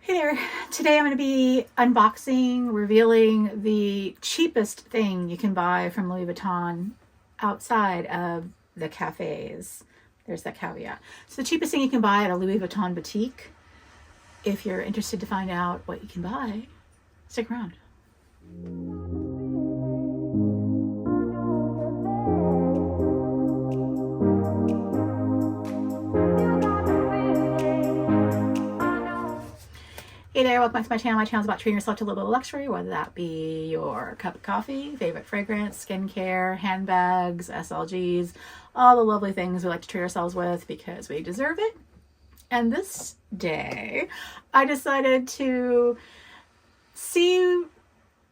Hey there, today I'm going to be unboxing, revealing the cheapest thing you can buy from Louis Vuitton outside of the cafes. There's that caveat. So the cheapest thing you can buy at a Louis Vuitton boutique. If you're interested to find out what you can buy, stick around. Hey there, welcome back to my channel. My channel is about treating yourself to a little bit of luxury, whether that be your cup of coffee, favorite fragrance, skincare, handbags, SLGs, all the lovely things we like to treat ourselves with because we deserve it. And this day, I decided to see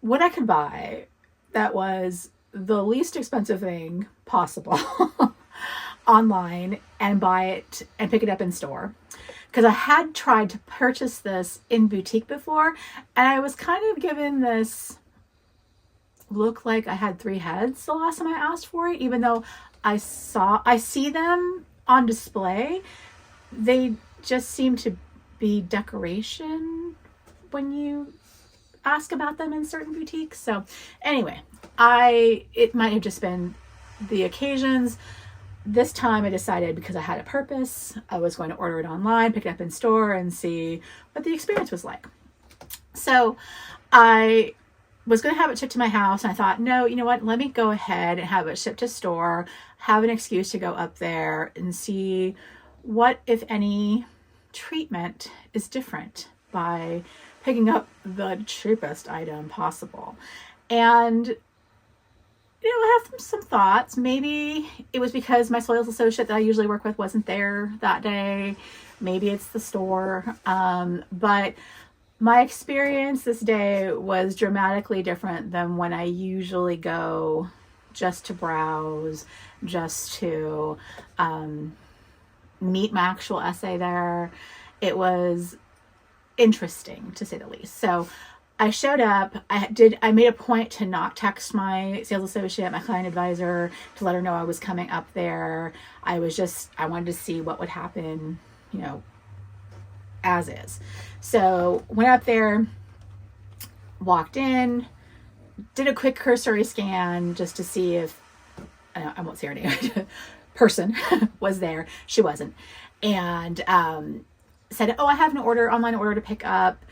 what I could buy that was the least expensive thing possible online and buy it and pick it up in store. Because I had tried to purchase this in boutique before, and I was kind of given this look like I had three heads the last time I asked for it, even though I see them on display. They just seem to be decoration when you ask about them in certain boutiques. So anyway, it might have just been the occasions. This time I decided, because I had a purpose, I was going to order it online, pick it up in store, and see what the experience was like. So I was going to have it shipped to my house, and I thought, no, you know what, let me go ahead and have it shipped to store, have an excuse to go up there and see what, if any, treatment is different by picking up the cheapest item possible. And I have some thoughts. Maybe it was because my soils associate that I usually work with wasn't there that day. Maybe it's the store. But my experience this day was dramatically different than when I usually go just to browse, just to meet my actual essay there. It was interesting, to say the least. So I showed up. I made a point to not text my sales associate, my client advisor, to let her know I was coming up there. I wanted to see what would happen, as is. So went up there, walked in, did a quick cursory scan just to see if, I won't say her name, person was there. She wasn't. And said, oh, I have an online order to pick up.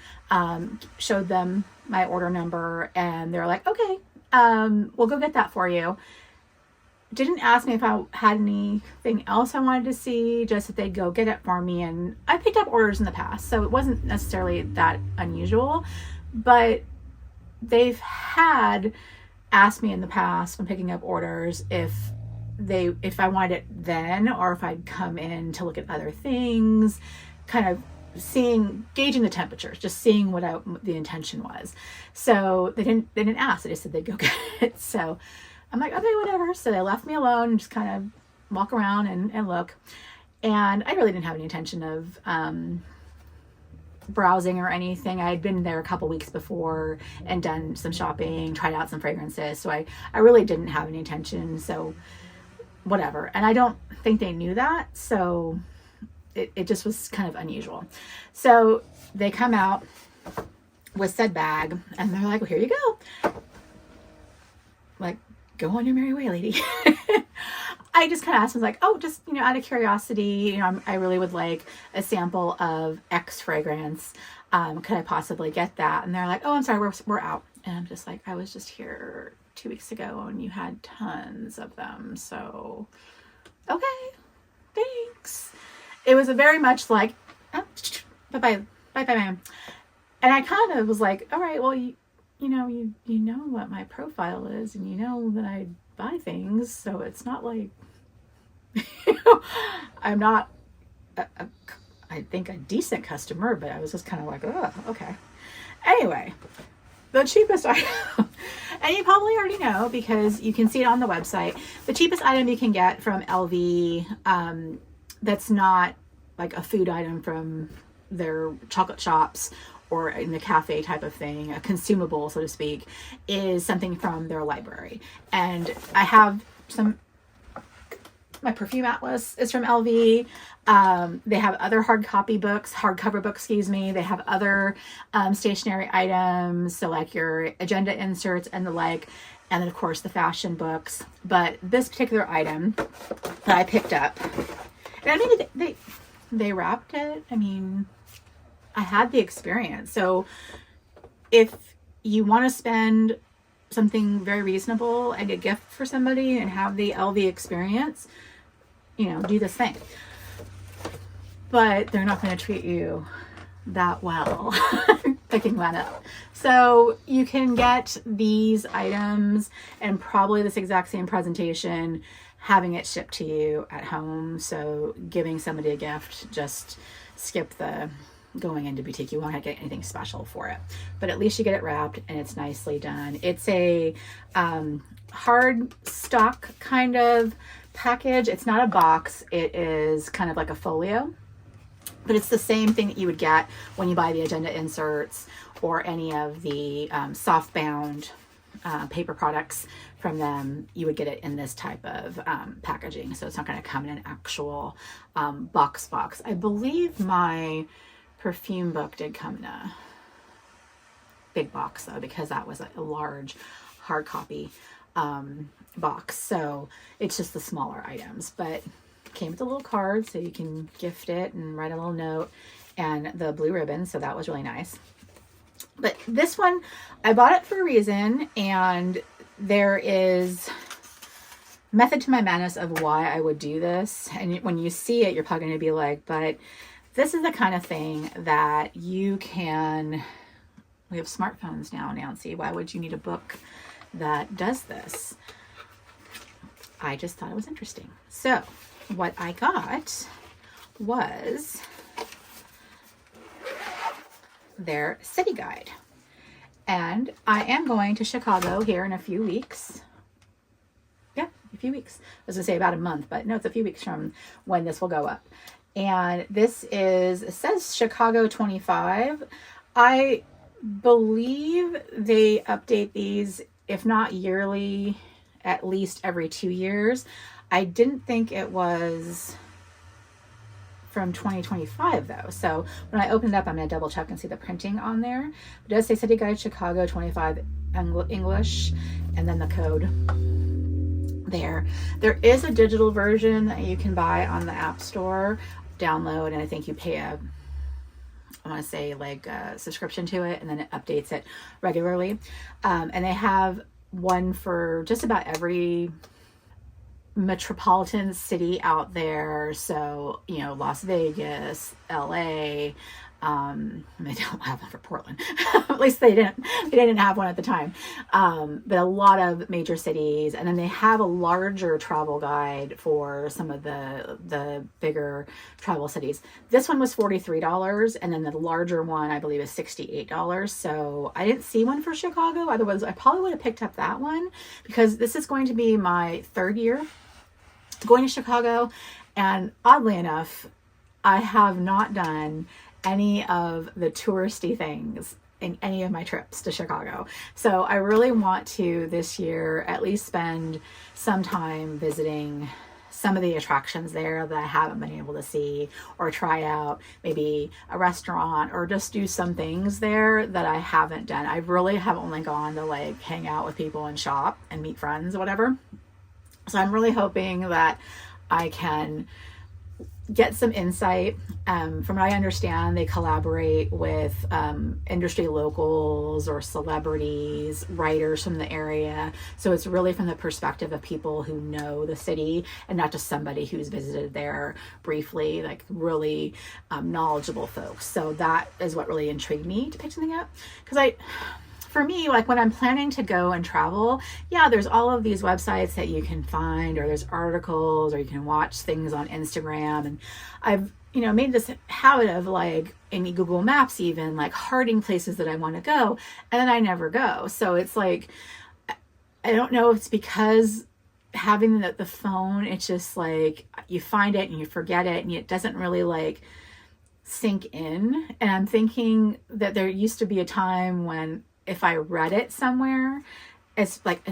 Showed them my order number, and they're like, okay, we'll go get that for you. Didn't ask me if I had anything else I wanted to see, just that they'd go get it for me. And I picked up orders in the past, so it wasn't necessarily that unusual, but they've had asked me in the past when picking up orders if I wanted it then, or if I'd come in to look at other things, kind of gauging the temperatures, just seeing what the intention was. So they didn't ask. They just said they'd go get it. So I'm like, okay, whatever. So they left me alone and just kind of walk around and look. And I really didn't have any intention of browsing or anything. I had been there a couple weeks before and done some shopping, tried out some fragrances. So I really didn't have any intention. So whatever. And I don't think they knew that. So it just was kind of unusual. So they come out with said bag, and they're like, well, here you go. Like, go on your merry way, lady. I just kind of asked them, like, oh, just, out of curiosity, I really would like a sample of X fragrance. Could I possibly get that? And they're like, oh, I'm sorry, we're out. And I'm just like, I was just here 2 weeks ago and you had tons of them. So, okay, thanks. It was a very much like, oh, bye, ma'am. And I kind of was like, all right, well, you know what my profile is, and you know that I buy things, so it's not like, I'm not, I think, a decent customer, but I was just kind of like, oh, okay. Anyway, the cheapest item, and you probably already know because you can see it on the website, the cheapest item you can get from LV, that's not like a food item from their chocolate shops or in the cafe type of thing, a consumable, so to speak, is something from their library. And I have some My perfume atlas is from LV. They have other hardcover books, excuse me. They have other stationery items, so like your agenda inserts and the like, and then of course the fashion books. But this particular item that I picked up, and I mean they wrapped it. I mean, I had the experience. So if you want to spend something very reasonable and a gift for somebody and have the LV experience, you know, do this thing. But they're not going to treat you that well picking one up. So you can get these items and probably this exact same presentation, having it shipped to you at home. So giving somebody a gift, just skip the going into boutique. You won't have to get anything special for it, but at least you get it wrapped and it's nicely done. It's a hard stock kind of package. It's not a box. It is kind of like a folio, but it's the same thing that you would get when you buy the agenda inserts or any of the soft bound paper products from them. You would get it in this type of packaging. So it's not going to come in an actual box. I believe my perfume book did come in a big box though, because that was a large hard copy box. So it's just the smaller items, but came with a little card so you can gift it and write a little note, and the blue ribbon. So that was really nice. But this one, I bought it for a reason, and there is method to my madness of why I would do this. And when you see it, you're probably going to be like, but this is the kind of thing that you can, we have smartphones now, Nancy. Why would you need a book that does this? I just thought it was interesting. So what I got was their city guide. And I am going to Chicago here in a few weeks. Yeah, a few weeks. I was going to say about a month, but no, it's a few weeks from when this will go up. And this is, it says Chicago 25. I believe they update these, if not yearly, at least every 2 years. I didn't think it was from 2025 though. So when I open it up, I'm going to double check and see the printing on there. It does say City Guide Chicago 25 English, and then the code there. There is a digital version that you can buy on the App Store, download, and I think you pay I want to say like a subscription to it, and then it updates it regularly. And they have one for just about every metropolitan city out there. So, you know, Las Vegas, LA, they don't have one for Portland. At least they didn't have one at the time. But a lot of major cities, and then they have a larger travel guide for some of the bigger travel cities. This one was $43, and then the larger one I believe is $68. So I didn't see one for Chicago. Otherwise I probably would have picked up that one, because this is going to be my third year going to Chicago, and oddly enough, I have not done any of the touristy things in any of my trips to Chicago. So I really want to this year at least spend some time visiting some of the attractions there that I haven't been able to see, or try out maybe a restaurant, or just do some things there that I haven't done. I really have only gone to like hang out with people and shop and meet friends or whatever. So I'm really hoping that I can get some insight. From what I understand, they collaborate with industry locals or celebrities, writers from the area. So it's really from the perspective of people who know the city, and not just somebody who's visited there briefly, like really knowledgeable folks. So that is what really intrigued me to pick something up. Because for me, like when I'm planning to go and travel, yeah, there's all of these websites that you can find, or there's articles, or you can watch things on Instagram. And I've, made this habit of like in Google Maps, even like hearting places that I want to go, and then I never go. So it's like, I don't know if it's because having the phone, it's just like you find it and you forget it, and it doesn't really like sink in. And I'm thinking that there used to be a time when if I read it somewhere, it's like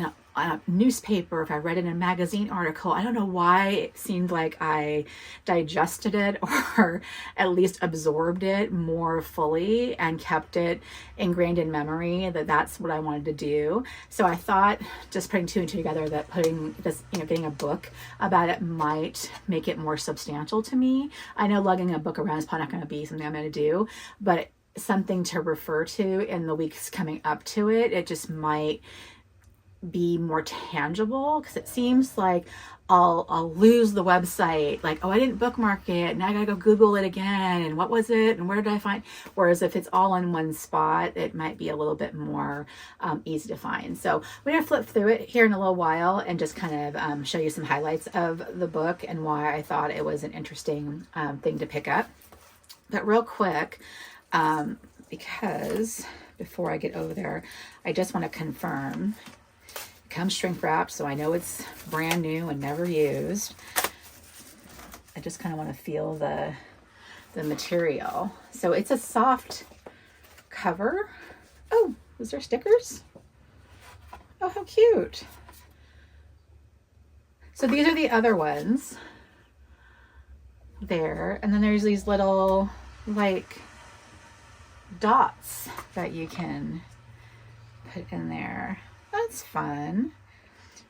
a newspaper, if I read it in a magazine article, I don't know why it seemed like I digested it or at least absorbed it more fully and kept it ingrained in memory that that's what I wanted to do. So I thought just putting two and two together that putting this, getting a book about it might make it more substantial to me. I know lugging a book around is probably not going to be something I'm going to do, but something to refer to in the weeks coming up to it. It just might be more tangible, because it seems like I'll lose the website, like, oh, I didn't bookmark it, now I gotta go Google it again, and what was it, and where did I find? Whereas if it's all in one spot, it might be a little bit more easy to find. So we're gonna flip through it here in a little while and just kind of show you some highlights of the book and why I thought it was an interesting thing to pick up. But real quick, because before I get over there, I just want to confirm it comes shrink wrapped, so I know it's brand new and never used. I just kind of want to feel the material. So it's a soft cover. Oh, is there stickers? Oh, how cute. So these are the other ones there, and then there's these little like dots that you can put in there. That's fun.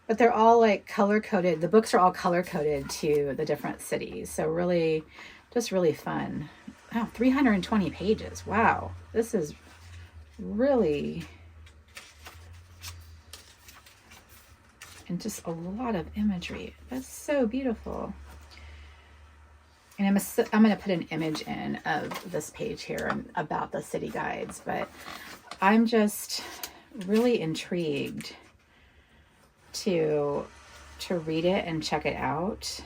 But they're all like color coded. The books are all color coded to the different cities. So really, just really fun. Wow, 320 pages. Wow. This is really, and just a lot of imagery. That's so beautiful. And I'm going to put an image in of this page here about the city guides, but I'm just really intrigued to read it and check it out.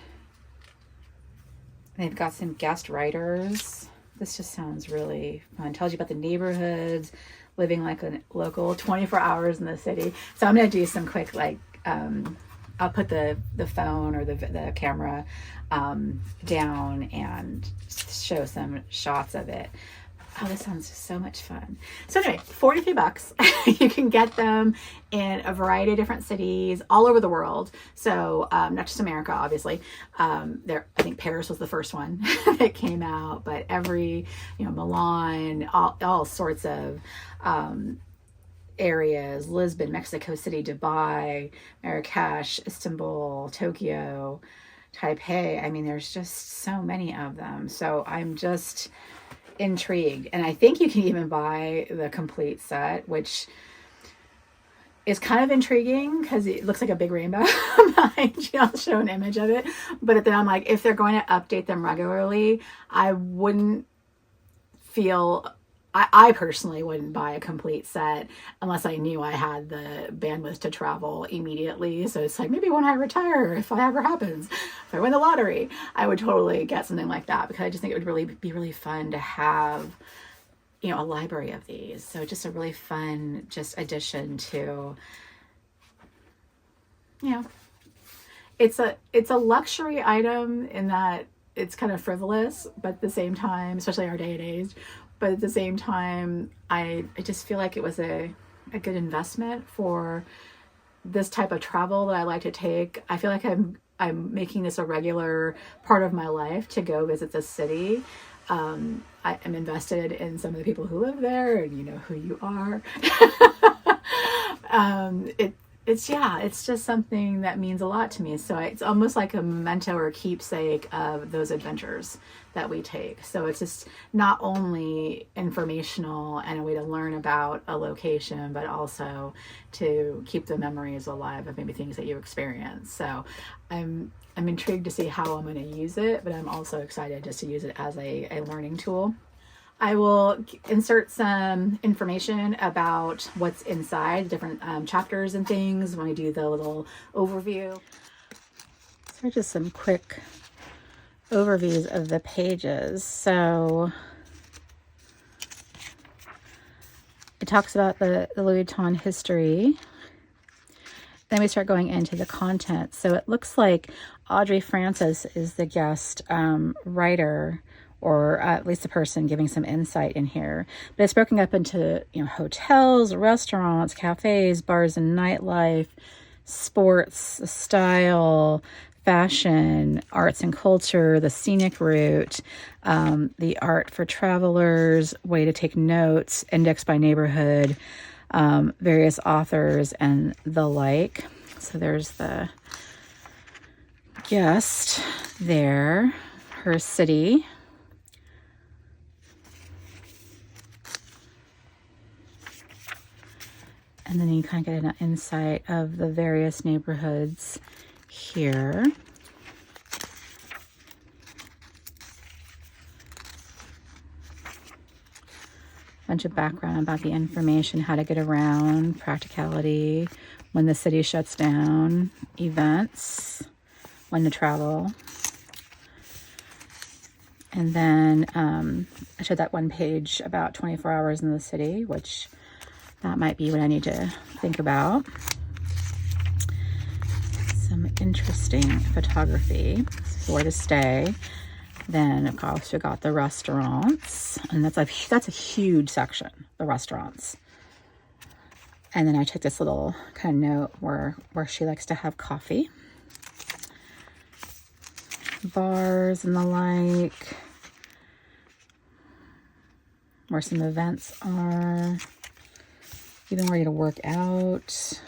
They've got some guest writers. This just sounds really fun. Tells you about the neighborhoods, living like a local, 24 hours in the city. So I'm going to do some quick, like, I'll put the phone or the camera down and show some shots of it. Oh, this sounds so much fun. So anyway, $43. You can get them in a variety of different cities all over the world. So not just America, obviously. I think Paris was the first one that came out, but every, Milan, all sorts of areas, Lisbon, Mexico City, Dubai, Marrakesh, Istanbul, Tokyo, Taipei. I mean, there's just so many of them. So I'm just intrigued. And I think you can even buy the complete set, which is kind of intriguing because it looks like a big rainbow behind you. I'll show an image of it. But then I'm like, if they're going to update them regularly, I wouldn't feel... I personally wouldn't buy a complete set unless I knew I had the bandwidth to travel immediately. So it's like, maybe when I retire, if it ever happens, if I win the lottery, I would totally get something like that, because I just think it would really be really fun to have, a library of these. So just a really fun addition to, it's a luxury item in that it's kind of frivolous, but at the same time, especially our day and age, but at the same time, I just feel like it was a good investment for this type of travel that I like to take. I feel like I'm making this a regular part of my life to go visit this city. I am invested in some of the people who live there, and you know who you are. It's just something that means a lot to me. So it's almost like a memento or keepsake of those adventures that we take. So it's just not only informational and a way to learn about a location, but also to keep the memories alive of maybe things that you experience. So I'm intrigued to see how I'm going to use it, but I'm also excited just to use it as a learning tool. I will insert some information about what's inside, different chapters and things when we do the little overview. So just some quick overviews of the pages. So it talks about the Louis Vuitton history. Then we start going into the content. So it looks like Audrey Francis is the guest writer, or at least the person giving some insight in here. But it's broken up into, hotels, restaurants, cafes, bars and nightlife, sports, style, fashion, arts and culture, the scenic route, the art for travelers, way to take notes, index by neighborhood, various authors, and the like. So there's the guest there, her city. And then you kind of get an insight of the various neighborhoods here. Bunch of background about the information, how to get around, practicality, when the city shuts down, events, when to travel. And then I showed that one page about 24 hours in the city, which that might be what I need to think about. Some interesting photography for to stay. Then of course we got the restaurants, and that's a huge section, the restaurants. And then I took this little kind of note where she likes to have coffee, bars and the like, where some events are, even where you to work out,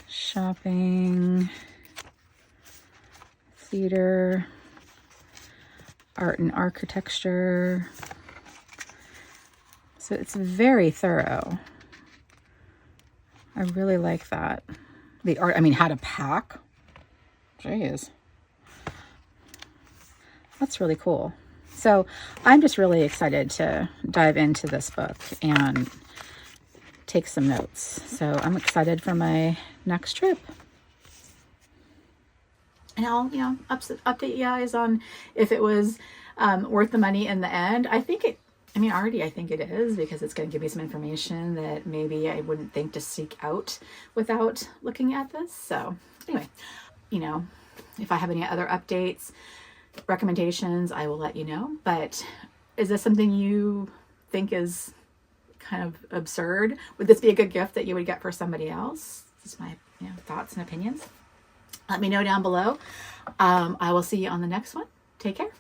shopping, theater, art and architecture. So it's very thorough. I really like that. The art, I mean, how to pack. Jeez. That's really cool. So I'm just really excited to dive into this book and take some notes. So I'm excited for my next trip. And I'll, update you guys on if it was worth the money in the end. I think it is, because it's going to give me some information that maybe I wouldn't think to seek out without looking at this. So anyway, if I have any other updates, recommendations, I will let you know. But is this something you think is kind of absurd? Would this be a good gift that you would get for somebody else? This is my thoughts and opinions. Let me know down below. I will see you on the next one. Take care.